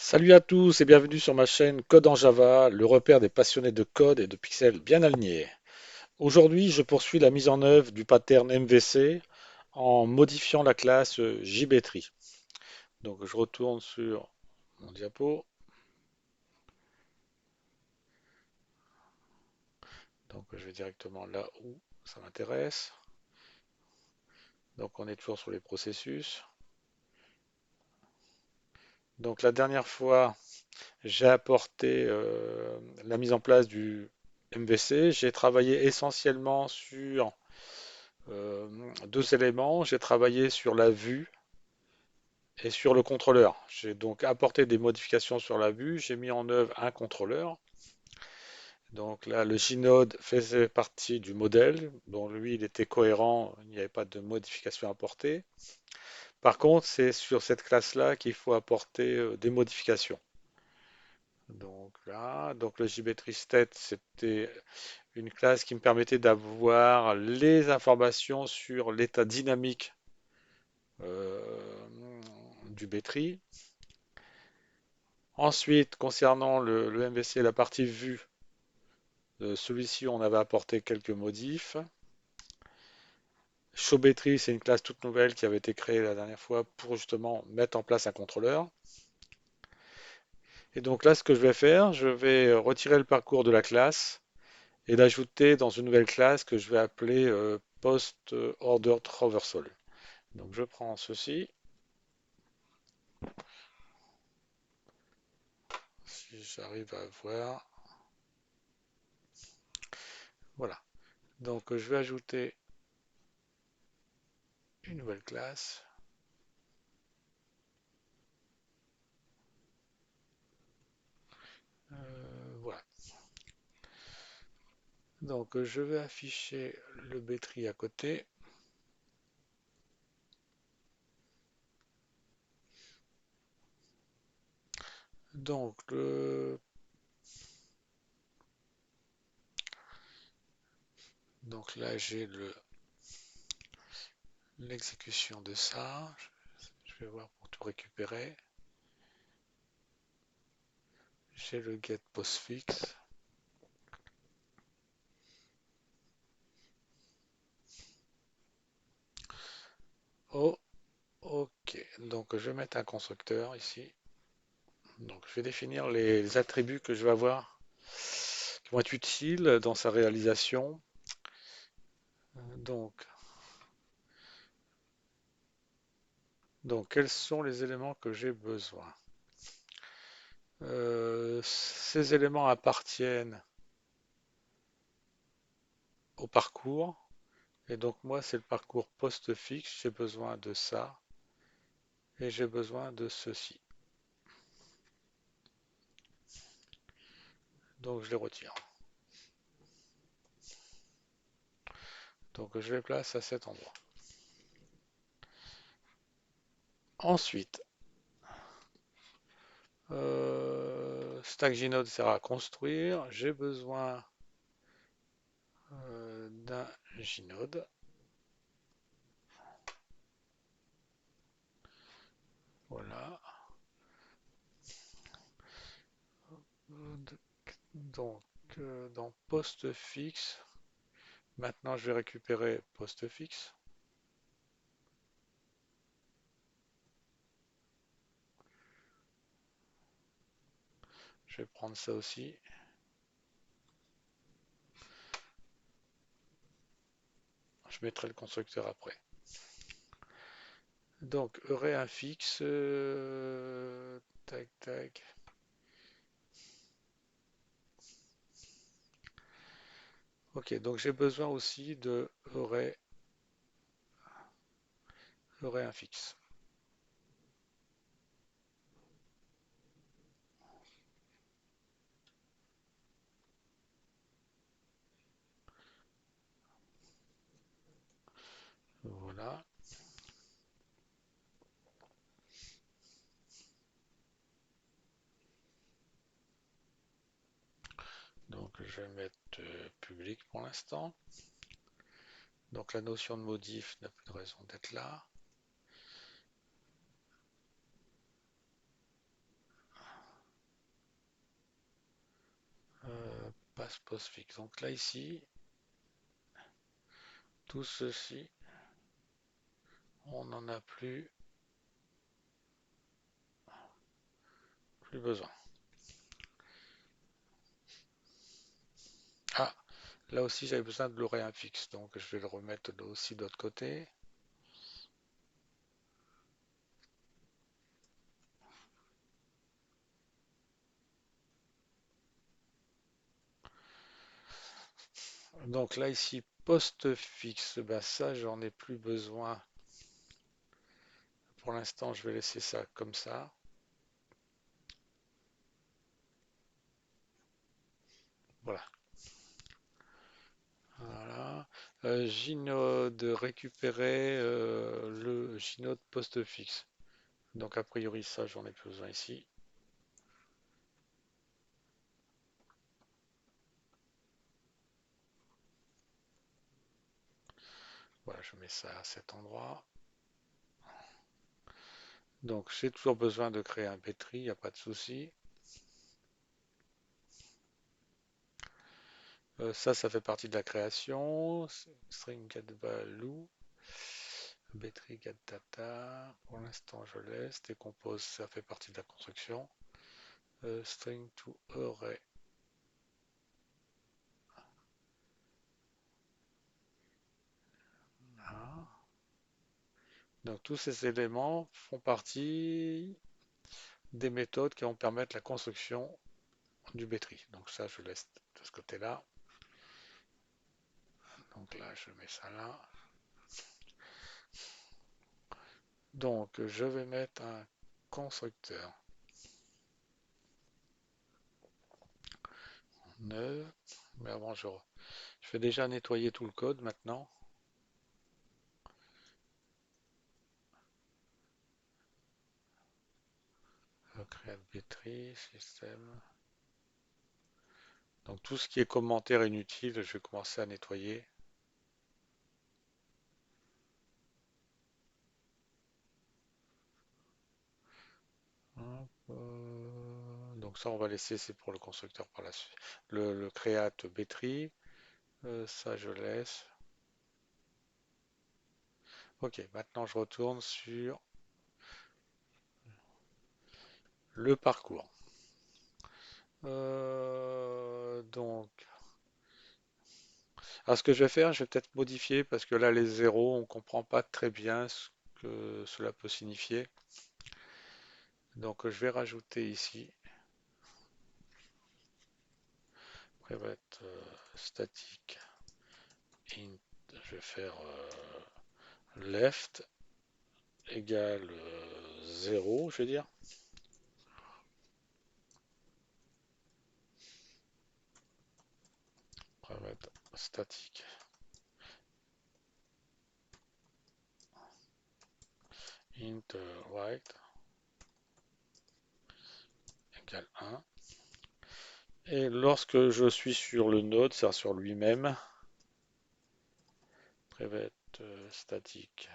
Salut à tous et bienvenue sur ma chaîne Code en Java, le repère des passionnés de code et de pixels bien alignés. Aujourd'hui, je poursuis la mise en œuvre du pattern MVC en modifiant la classe JBtree. Donc je retourne sur mon diapo. Donc je vais directement là où ça m'intéresse. Donc on est toujours sur les processus. Donc la dernière fois, j'ai apporté la mise en place du MVC. J'ai travaillé essentiellement sur Euh, deux éléments. J'ai travaillé sur la vue et sur le contrôleur. J'ai donc apporté des modifications sur la vue. J'ai mis en œuvre un contrôleur. Donc là, le Gnode faisait partie du modèle. Donc lui, il était cohérent. Il n'y avait pas de modification à apporter. Par contre, c'est sur cette classe-là qu'il faut apporter des modifications. Donc là, donc le JBtree State, c'était une classe qui me permettait d'avoir les informations sur l'état dynamique du Bétri. Ensuite, concernant le MVC, la partie vue, celui-ci, on avait apporté quelques modifs. ShowBetry, c'est une classe toute nouvelle qui avait été créée la dernière fois pour justement mettre en place un contrôleur. Et donc là, ce que je vais faire, je vais retirer le parcours de la classe et l'ajouter dans une nouvelle classe que je vais appeler Post Order Traversal. Donc je prends ceci, si j'arrive à voir. Voilà. Donc je vais ajouter une nouvelle classe. Voilà. Donc je vais afficher le B-tree à côté. Donc, donc là j'ai l'exécution de ça. Je vais voir pour tout récupérer. J'ai le get postfix. Oh, ok. Donc je vais mettre un constructeur ici. Donc je vais définir les attributs que je vais avoir qui vont être utiles dans sa réalisation. Donc, donc quels sont les éléments que j'ai besoin? Ces éléments appartiennent au parcours. Et donc moi, c'est le parcours post-fixe. J'ai besoin de ça et j'ai besoin de ceci. Donc je les retire. Donc je les place à cet endroit. Ensuite, stack Gnode sert à construire. J'ai besoin d'un Gnode. Voilà. Donc dans postfixe, maintenant je vais récupérer postfixe. Je vais prendre ça aussi. Je mettrai le constructeur après. Donc, array infixe, tac tac. Ok, donc j'ai besoin aussi de array infixe. Voilà. Donc je vais mettre public pour l'instant. Donc la notion de modif n'a plus de raison d'être là. postfix. Donc là ici, tout ceci, on n'en a plus besoin. Ah, là aussi j'avais besoin de l'oréen fixe, donc je vais le remettre aussi de l'autre côté. Donc là ici, poste fixe, bah ça j'en ai plus besoin. Pour l'instant, je vais laisser ça comme ça. Voilà. Voilà. Gnode récupérer le Gnode poste fixe. Donc a priori ça j'en ai plus besoin ici. Voilà, je mets ça à cet endroit. Donc j'ai toujours besoin de créer un Petri, il n'y a pas de souci. Ça fait partie de la création. String get value. Petri get data. Pour l'instant je laisse. Décompose, ça fait partie de la construction. String to array. Voilà. Donc tous ces éléments font partie des méthodes qui vont permettre la construction du Bétri. Donc ça, je laisse de ce côté-là. Donc là, je mets ça là. Donc je vais mettre un constructeur neuf. Mais avant, je vais déjà nettoyer tout le code maintenant. Create Bétri, système. Donc tout ce qui est commentaire inutile, je vais commencer à nettoyer. Donc ça, on va laisser, c'est pour le constructeur par la suite. Le create Bétri, ça je laisse. Ok, maintenant je retourne sur le parcours. Donc, alors ce que je vais faire, je vais peut-être modifier parce que là les zéros, on ne comprend pas très bien ce que cela peut signifier. Donc je vais rajouter ici private static int. Je vais faire left égale 0, je vais dire. Private static int right égale 1. Et lorsque je suis sur le node, c'est-à-dire sur lui-même, private static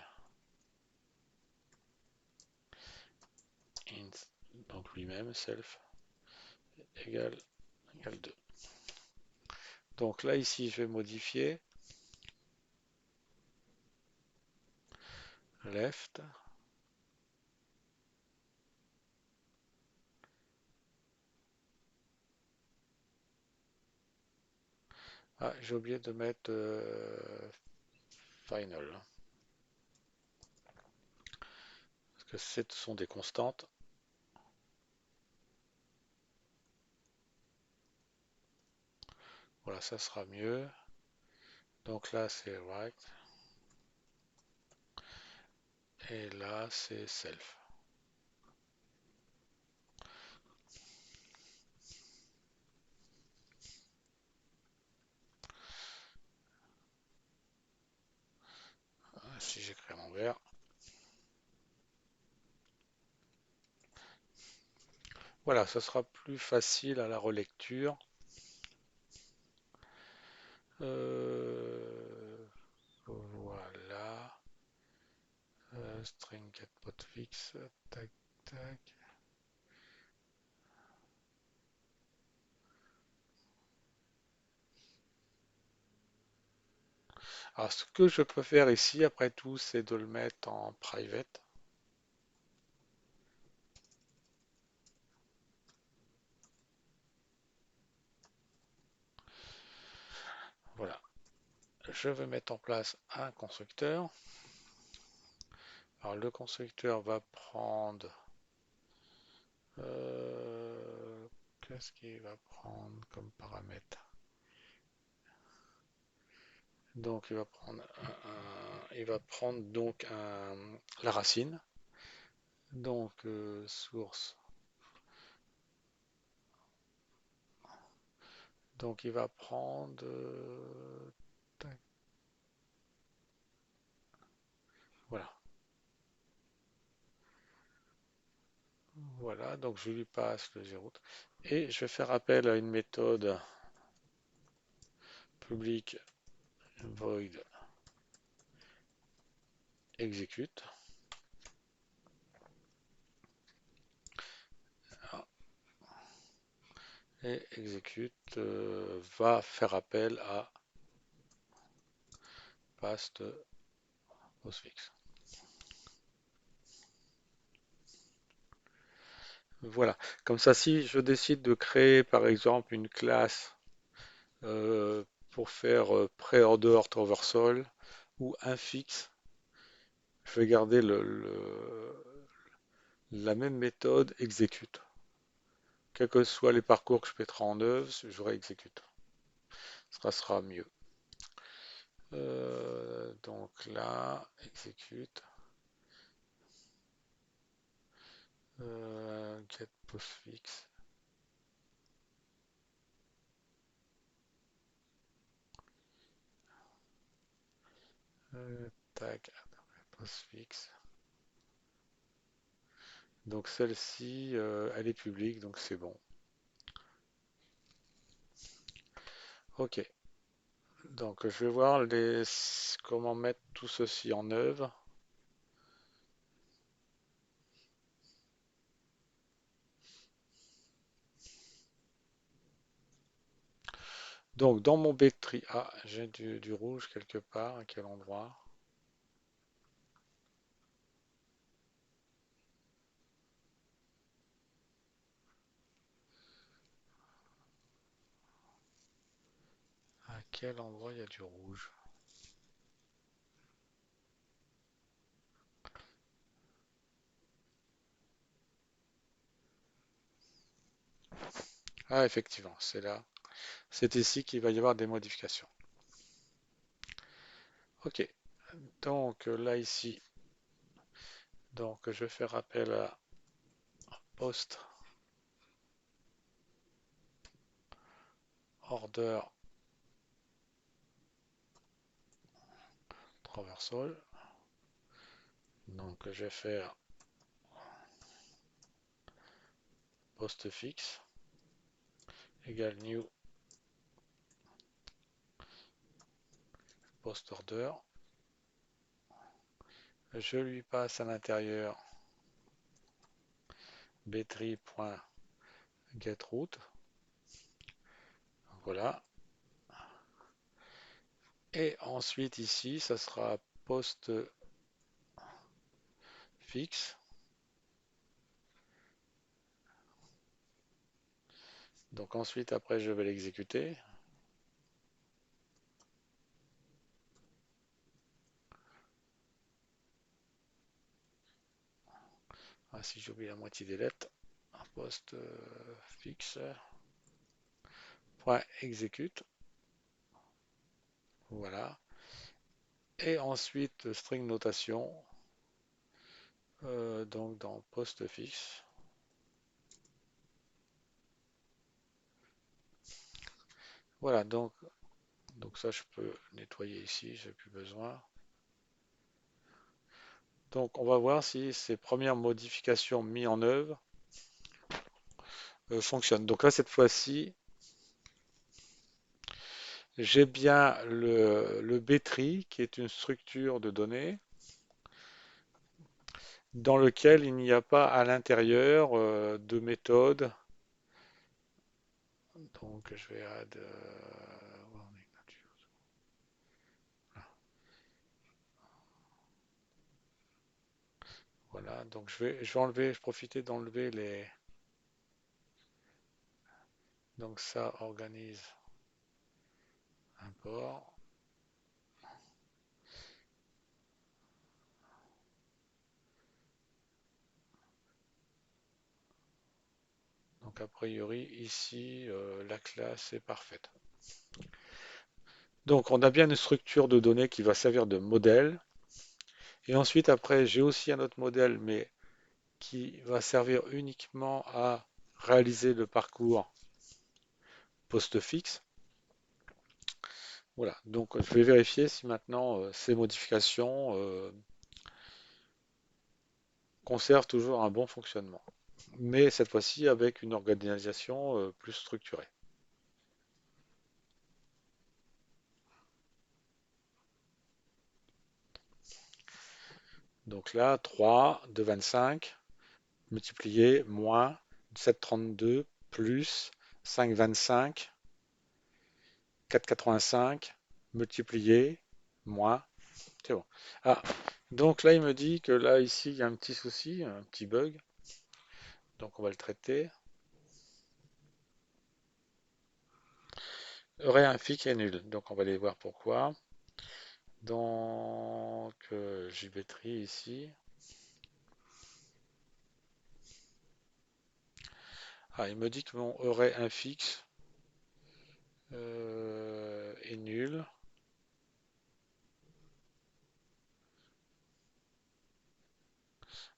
int, donc lui-même, self, égale 2. Donc là, ici, je vais modifier left. Ah, j'ai oublié de mettre final. Parce que ce sont des constantes. Voilà, ça sera mieux. Donc là, c'est right. Et là, c'est self. Si j'écris à l'envers. Voilà, ça sera plus facile à la relecture. Voilà. String get potfix. Tac, tac. Alors, ce que je peux faire ici, après tout, c'est de le mettre en private. Voilà. Je vais mettre en place un constructeur. Alors, le constructeur va prendre... qu'est-ce qu'il va prendre comme paramètre? Donc, il va prendre il va prendre donc la racine. Donc, source. Donc, il va prendre... tac, voilà. Voilà, donc je lui passe le zéro. Et je vais faire appel à une méthode public void execute. Et execute va faire appel à paste postfix. Voilà. Comme ça, si je décide de créer par exemple une classe euh, pour faire pre-order traversal ou un fixe, je vais garder la même méthode execute. Quels que soient les parcours que je mettrai en œuvre, je réexécute. Ça sera mieux. Donc là, exécute. Get postfix. Tac, postfix. Donc celle-ci, elle est publique, donc c'est bon. Ok. Donc je vais voir comment mettre tout ceci en œuvre. Donc dans mon B-tree, ah, j'ai du rouge quelque part, à quel endroit? À quel endroit il y a du rouge? Ah, effectivement, c'est là. C'est ici qu'il va y avoir des modifications. Ok, donc là ici, donc je vais faire appel à post order traversal. Donc je vais faire postfix égale new post order. Je lui passe à l'intérieur btree.getRoute. Voilà. Et ensuite ici, ça sera postfix. Donc ensuite, après, je vais l'exécuter. Ah, si j'oublie la moitié des lettres, postfix.execute. Voilà. Et ensuite, string notation, donc dans postfix. Voilà, donc ça, je peux nettoyer ici, j'ai plus besoin. Donc, on va voir si ces premières modifications mises en œuvre fonctionnent. Donc là, cette fois-ci, j'ai bien le B-tree, qui est une structure de données, dans lequel il n'y a pas à l'intérieur de méthode. Donc, je vais add. Voilà, donc je vais enlever, je profiter d'enlever les. Donc ça organise un port. Donc a priori ici la classe est parfaite. Donc on a bien une structure de données qui va servir de modèle. Et ensuite après j'ai aussi un autre modèle mais qui va servir uniquement à réaliser le parcours postfixe. Voilà, donc je vais vérifier si maintenant ces modifications conservent toujours un bon fonctionnement. Mais cette fois-ci avec une organisation plus structurée. Donc là, 3 de 25 multiplié moins 7,32 plus 5,25, 4,85 multiplié moins. C'est bon. Ah, donc là, il me dit que là, ici, il y a un petit souci, un petit bug. Donc on va le traiter. Aurait un fic est nul. Donc on va aller voir pourquoi. Donc Gibetry ici. Ah, il me dit que mon aurait un fixe est nul.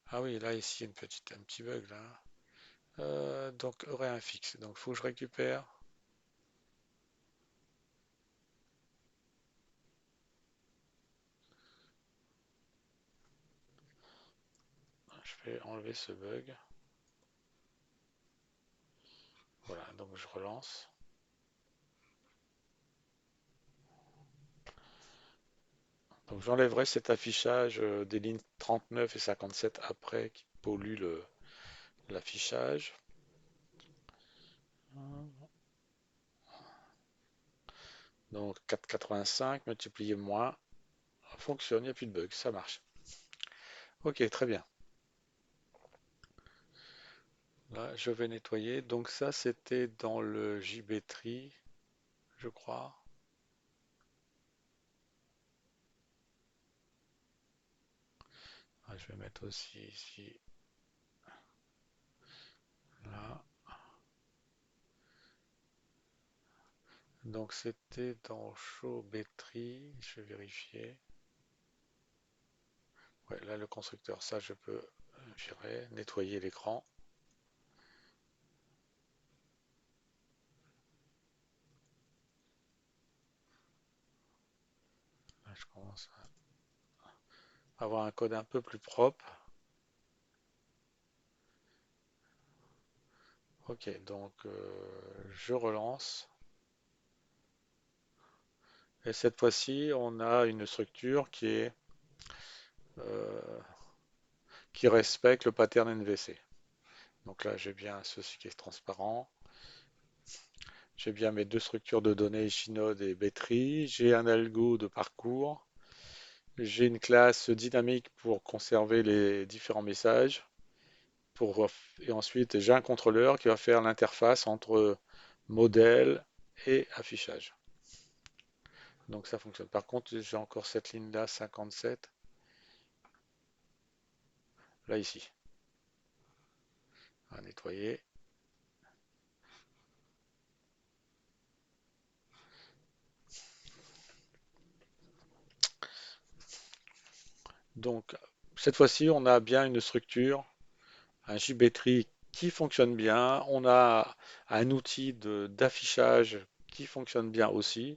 Ah oui, là ici, il y a un petit bug là. Donc aurait un fixe. Donc il faut que je récupère. Je vais enlever ce bug. Voilà, donc je relance. Donc j'enlèverai cet affichage des lignes 39 et 57 après qui pollue l'affichage. Donc 4,85 multiplié moins. Ça fonctionne, il n'y a plus de bug, ça marche. Ok, très bien. Là, je vais nettoyer. Donc ça, c'était dans le JB-Tree, je crois. Ah, je vais mettre aussi ici, là. Donc c'était dans Show Tree, je vais vérifier. Ouais, là, le constructeur, ça, je peux virer, nettoyer l'écran. Là, je commence à avoir un code un peu plus propre. Ok, donc je relance. Et cette fois-ci, on a une structure euh, qui respecte le pattern NVC. Donc là, j'ai bien ceci qui est transparent. J'ai bien mes deux structures de données, Shinode et Betry. J'ai un algo de parcours. J'ai une classe dynamique pour conserver les différents messages. Et ensuite, j'ai un contrôleur qui va faire l'interface entre modèle et affichage. Donc ça fonctionne. Par contre, j'ai encore cette ligne-là, 57, là ici, à nettoyer. Donc cette fois-ci, on a bien une structure, un JBtree qui fonctionne bien. On a un outil d'affichage qui fonctionne bien aussi.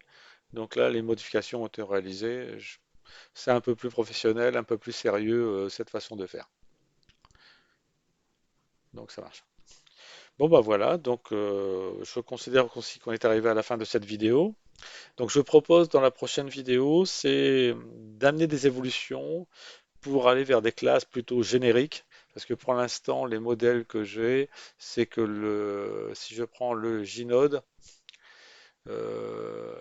Donc là, les modifications ont été réalisées. C'est un peu plus professionnel, un peu plus sérieux cette façon de faire. Donc ça marche. Bon bah voilà, donc je considère aussi qu'on est arrivé à la fin de cette vidéo. Donc je propose dans la prochaine vidéo, c'est d'amener des évolutions pour aller vers des classes plutôt génériques. Parce que pour l'instant, les modèles que j'ai, c'est que si je prends le Gnode, euh,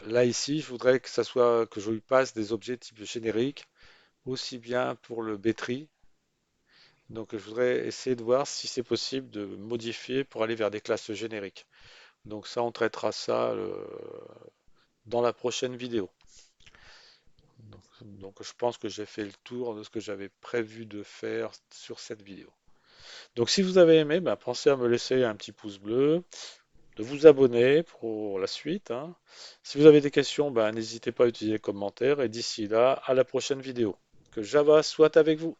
là ici, je voudrais que ça soit que je lui passe des objets type générique, aussi bien pour le Betri. Donc je voudrais essayer de voir si c'est possible de modifier pour aller vers des classes génériques. Donc ça, on traitera ça dans la prochaine vidéo. Donc, je pense que j'ai fait le tour de ce que j'avais prévu de faire sur cette vidéo. Donc si vous avez aimé, ben, pensez à me laisser un petit pouce bleu, de vous abonner pour la suite, hein. Si vous avez des questions, ben, n'hésitez pas à utiliser les commentaires. Et d'ici là, à la prochaine vidéo. Que Java soit avec vous.